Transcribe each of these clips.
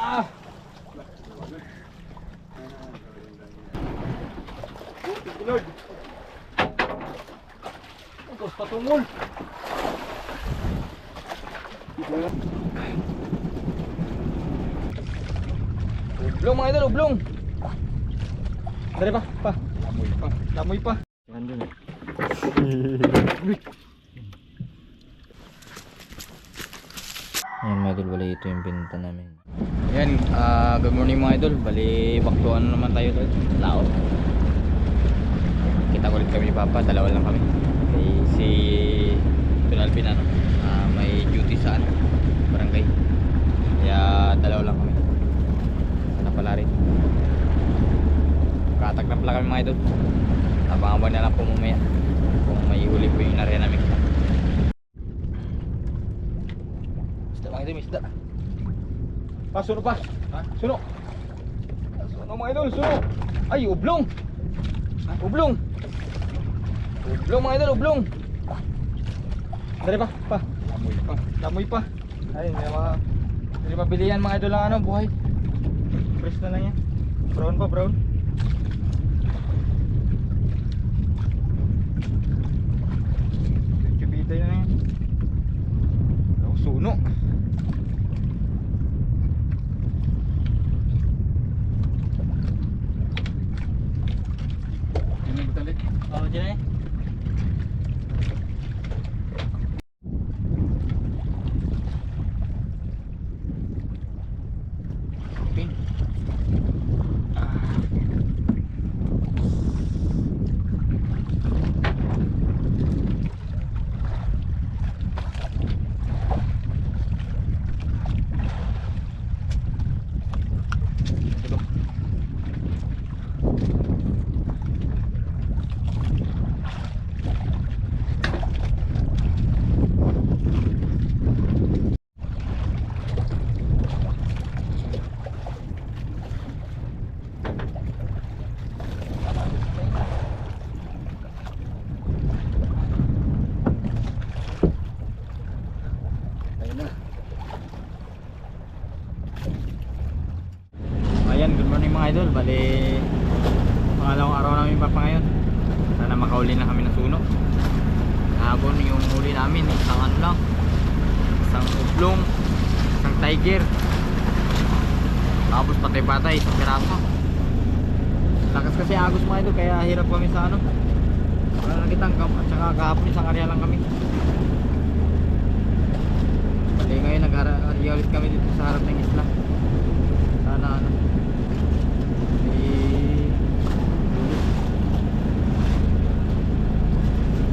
Ah! Lord. Tapos patungol. Ublong mga idol, ublong. Dari pa, pa. Lamoy pa. Lamoy pa. Nandun eh. Ayan mga idol, bali ito yung binta namin. Ayan, good morning mga idol. Bali, baktuan naman tayo doon. Lao. Kita ulit kami ni Papa, dalawa lang kami. Okay, si Don Alvin ano, may duty sa ano, barangay. Kaya dalawa lang kami. Sana pala rin. Katak na pala kami mga idol. Abang-abang na lang po mamaya kung may huli po yung nariyan namin. Isda mga idol, may isda. Pa, suno pa. Ha? Suno. Suno mga idol, suno. Ay, ublong. Ublong. Ublong mga idol, ublong. Dari pa, pa. Lamoy pa. Lamoy pa. Ay, hindi mabili yan mga idol lang ano, buhay. Fresh na lang yan. Brown pa, brown. Chubitay na yan. Suno. Oh, dyan eh. Pin. Ayan, good morning mga idol. Bali, pangalawang araw namin Papa ngayon. Sana makauli na kami ng suno. Habon yung huli namin, isang ano lang, isang ublong, isang tiger, tapos patay-patay, isang piraso. Lakas kasi agos mga idol, kaya hirap kami sa ano. Wala na kitang at saka kahapon isang area lang kami. Bali ngayon nag-area ulit kami dito sa harap ng isla. Sana ano,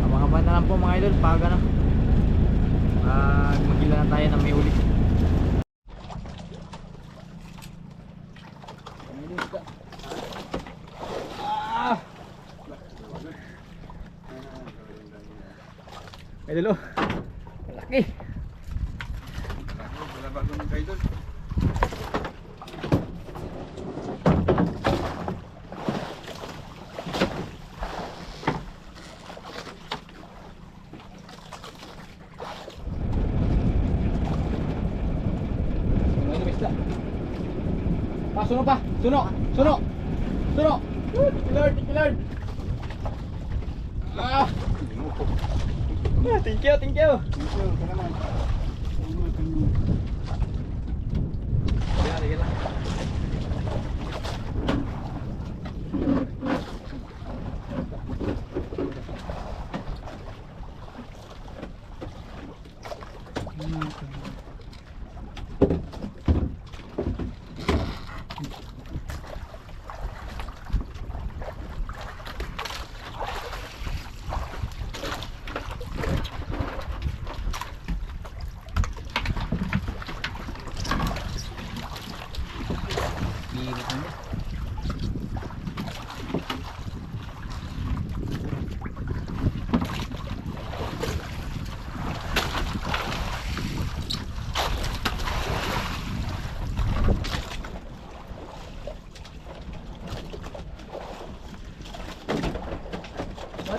abang-abang na lang po mga idol pag ano, magila na tayo na may uli. Idol oh, laki. Wala bagong idol. Pa, suno pa. Suno. Suno. Suno. Lord, Lord. Ah. Thank you, thank you. Sige lang.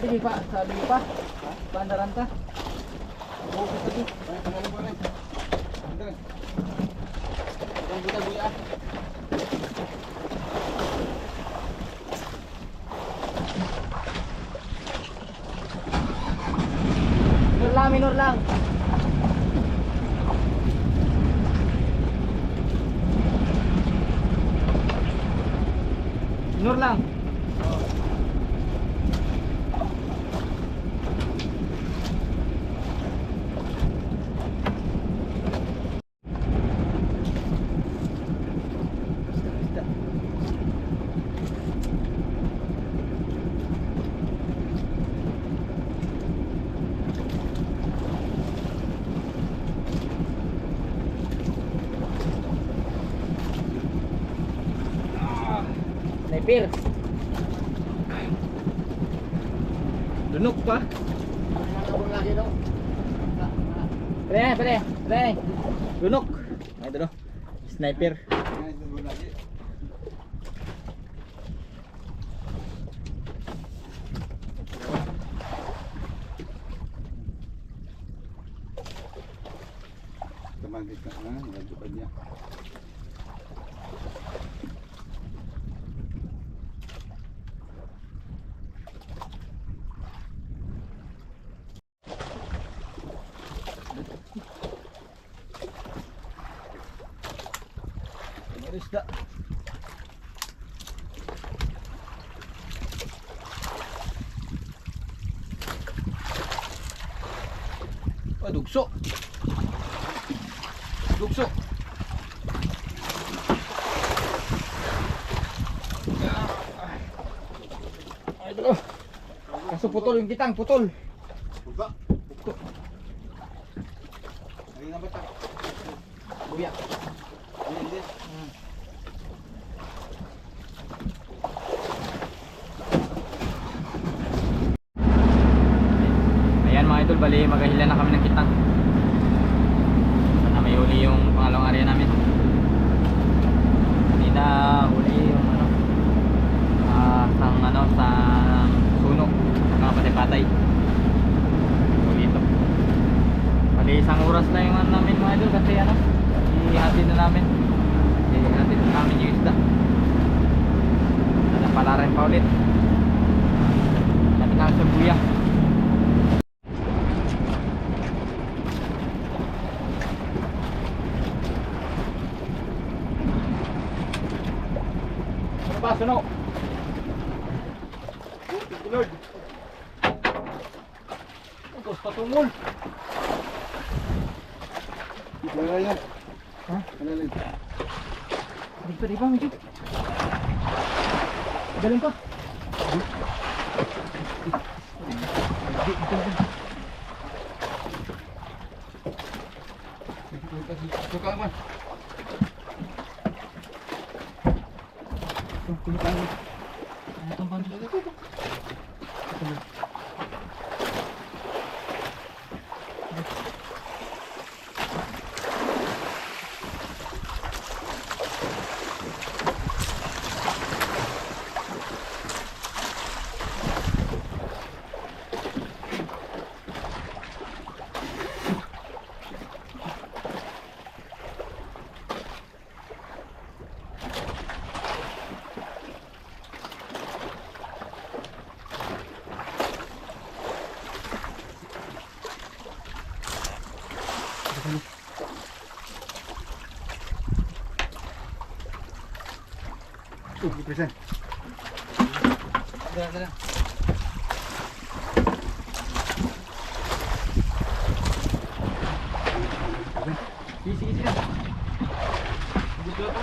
Sige pa, sabi pa. Bandaran ka. Bukas lagi. buta buya. Minor lang. Minor lang. Sniper. Dunok pa. Pre. Dunok. Ay dunok. Sniper. Tumagit ka na, medyo pa niya. Isda. Oh, dugso. Dugso. Ay, dalo. Kaso putol yung kitang, putol. Buka. Dugso. Lagi na ba ta? Buya. Hindi. Ayan mga idol, bali maghahila na kami ng kitang. Sana may huli yung pangalawang area namin. Hindi na huli yung sa suno, saka patay-patay. Huli ito. Bali isang oras na yung namin mga idol kasi ihatid na namin. Ihatid na namin yung isda. Sana pala rin pa ulit. Natin ang sabuya. Ano ba, suno? Lord. Tapos patungol. Wala yan. Ha? Wala yan. Di ba, medyo? Galing ka. Suka man. Present. Dala. Sige. Buka pa.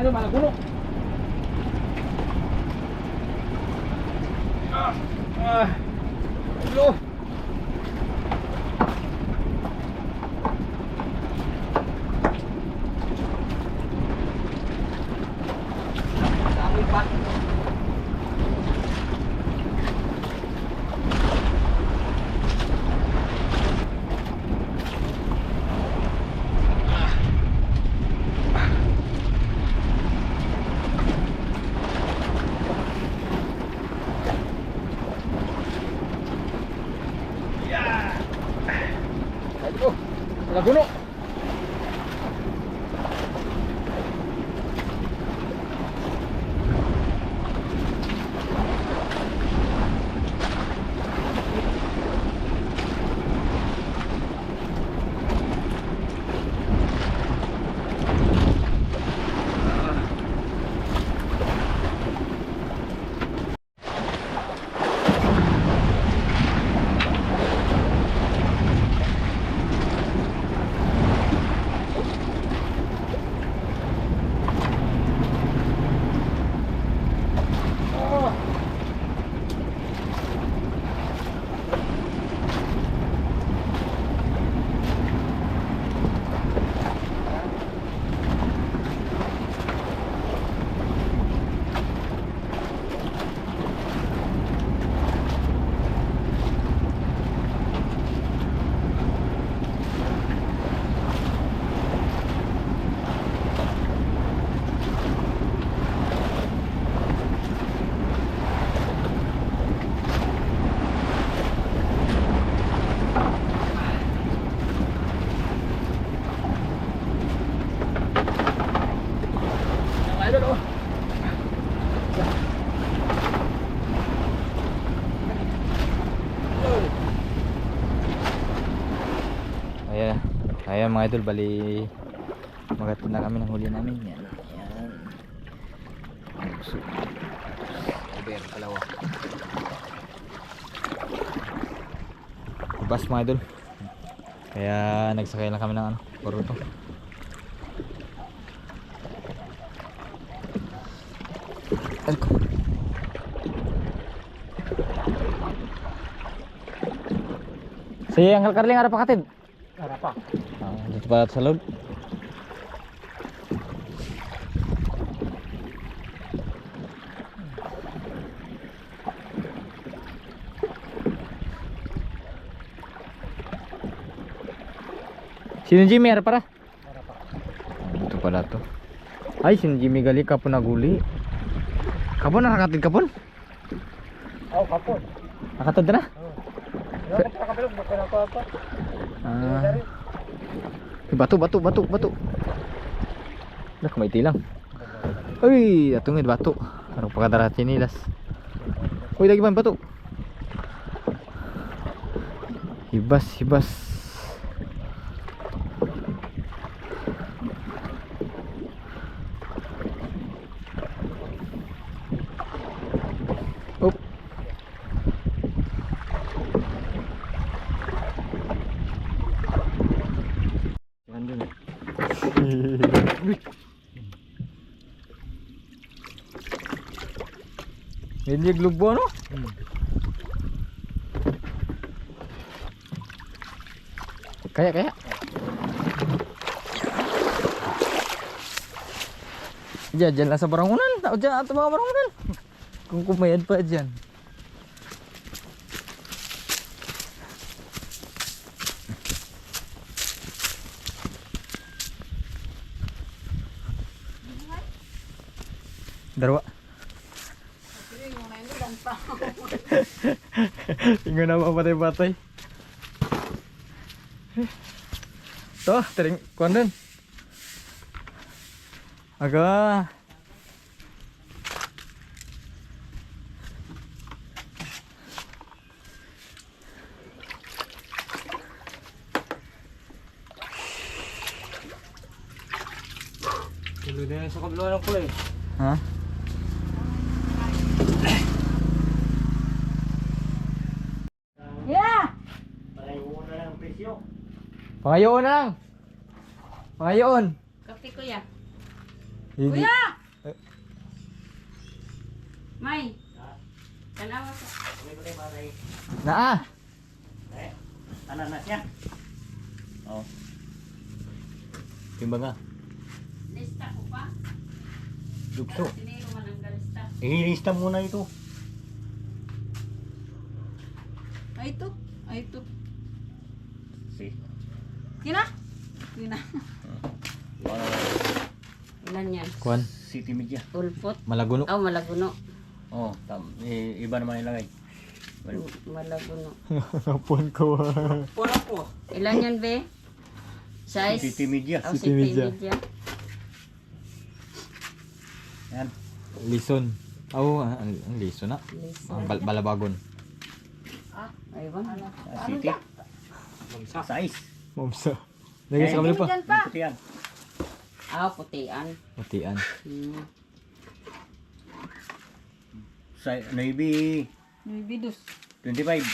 Ano malaguno? Ulo. Nasuno. Ayan mga idol, bali magatid na kami ng huli namin. Yan. So, over, kalawa. Bas mga idol. Kaya nagsakay lang kami ng paruto. Alko. Si Uncle Carling ara pa katid. Ara pa. Dito pa sa loob. Sino Jimmy ara para? Ara pa. Ito pala to. Ay, si Jimmy gali kapon naguli. Kapon nakakatid kapon? Oh, kapon. Nakatid na? Dapat nakabilog ba kana pa? Batu. Nak may tilang. Uy, atungid batu. Ano pagkadara chinilas. Uy, lagi man batu. Hibas. Up. Ini glugbo no? Kaya. Diyan lang sa barangunan. Tao dyan ato mga barangunan. Kung kumayad pa dyan. Darwa. Tingnan na mapatay-patay. Toh, tering kuan din. Aga. Tuloy na sa kabila ng kulay. Ha? Pangayoon na lang. Pangayoon. Kape kuya. Hindi. Kuya! May. Tanawa ka. Naa. Ananas niya. Oh. Timbang nga. Lista ko pa. Dugso. Tiniro man ang galista. Ihilista muna ito. Ay ito. Si. Kina? Ilan yan? Kuan. City Media. Ulpot? Malaguno. Oh, malaguno. Oh, iba naman ilagay. Malaguno. Hapon ko. Pula po. Ilan yan, be? Size. City Media. Oh, City City Media. Media. Yan. Lison. Oh, ang lison na. Listen. Ang balabagon. Ayun. City. Size. Momsa. Lagay sa kamila pa. Dyan pa. Ito yan. Ah, putian. Matian. Hmm. Navy May bidus. 25.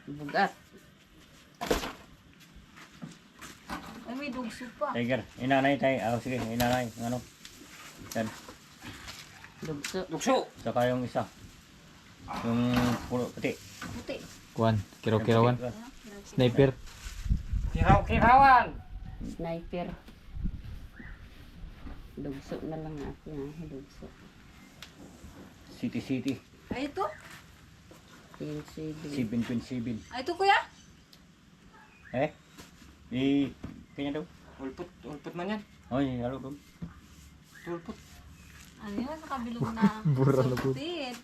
Bugat. Ay, may dugso pa. Tiger. Inanay tayo. Sige, inanay. Ano? Yan. Dugso. Saka yung isa. Yung pulo puti. Puti. Kuan, kiraw-kirawan. Sniper. Sniper. Dugso na lang ako na. Dugso. City. Ay, ito? Yung CD. 7.7. Ay, ito kuya? Eh? Kanya daw. Ulpot man yan. Oy, halo daw. Ano yun? Nakabilog na. Bura na po. Sutit.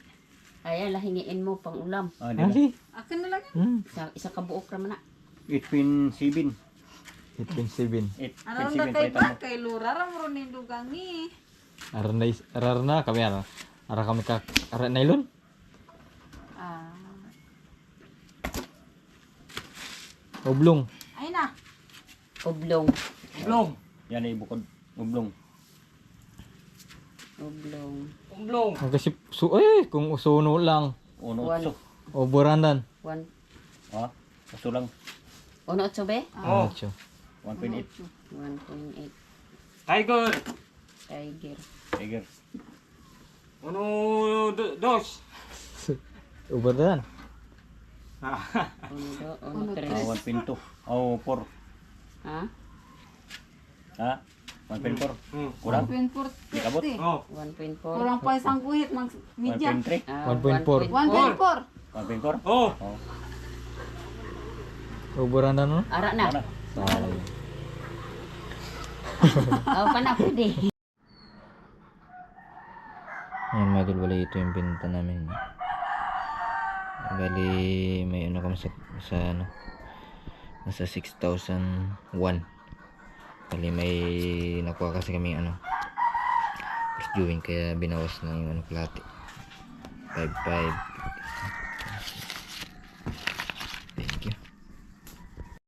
Ay, lahingiin mo pang ulam. Ah, di ba? Ali. Akin na lang yan. Hmm. Isa kabuok naman na. 8.7. 8.7. 8.7. Ano na kay palitan mo. ba? Kay Lura, ramuro ni Dugangi. Arar na kami ara. Ara kami ka ara nylon. Ah. Oblong. Ay na. Oblong. Yan ay bukod. Ublong. Oblong. Ang kasi kung usuno lang. Uno One. otso. O burandan. One. Ha? Otso lang. Uno otso be? Oh. 1.8. 1.8. 1.8. Tiger. Tiger. Tiger. Uno, dos. Ubadan. Uno tres. 1.2. Oh, 4. Ha? Ha? 1.4. Kurang? 1.4. Di kabot? Oh. 1.4. Kurang pa isang guhit ng media. 1.3. 1.4. 1.4. 1.4. Oh. Oh. O burandan no? Ara na. Ano? Oh, pana pwede. Ayan mga idol, bali ito yung binta namin. Bali may ano kami sa ano, nasa 6,001. Bali may nakuha kasi kami ano, first viewing, kaya binawas na yung ano, plate 5,500.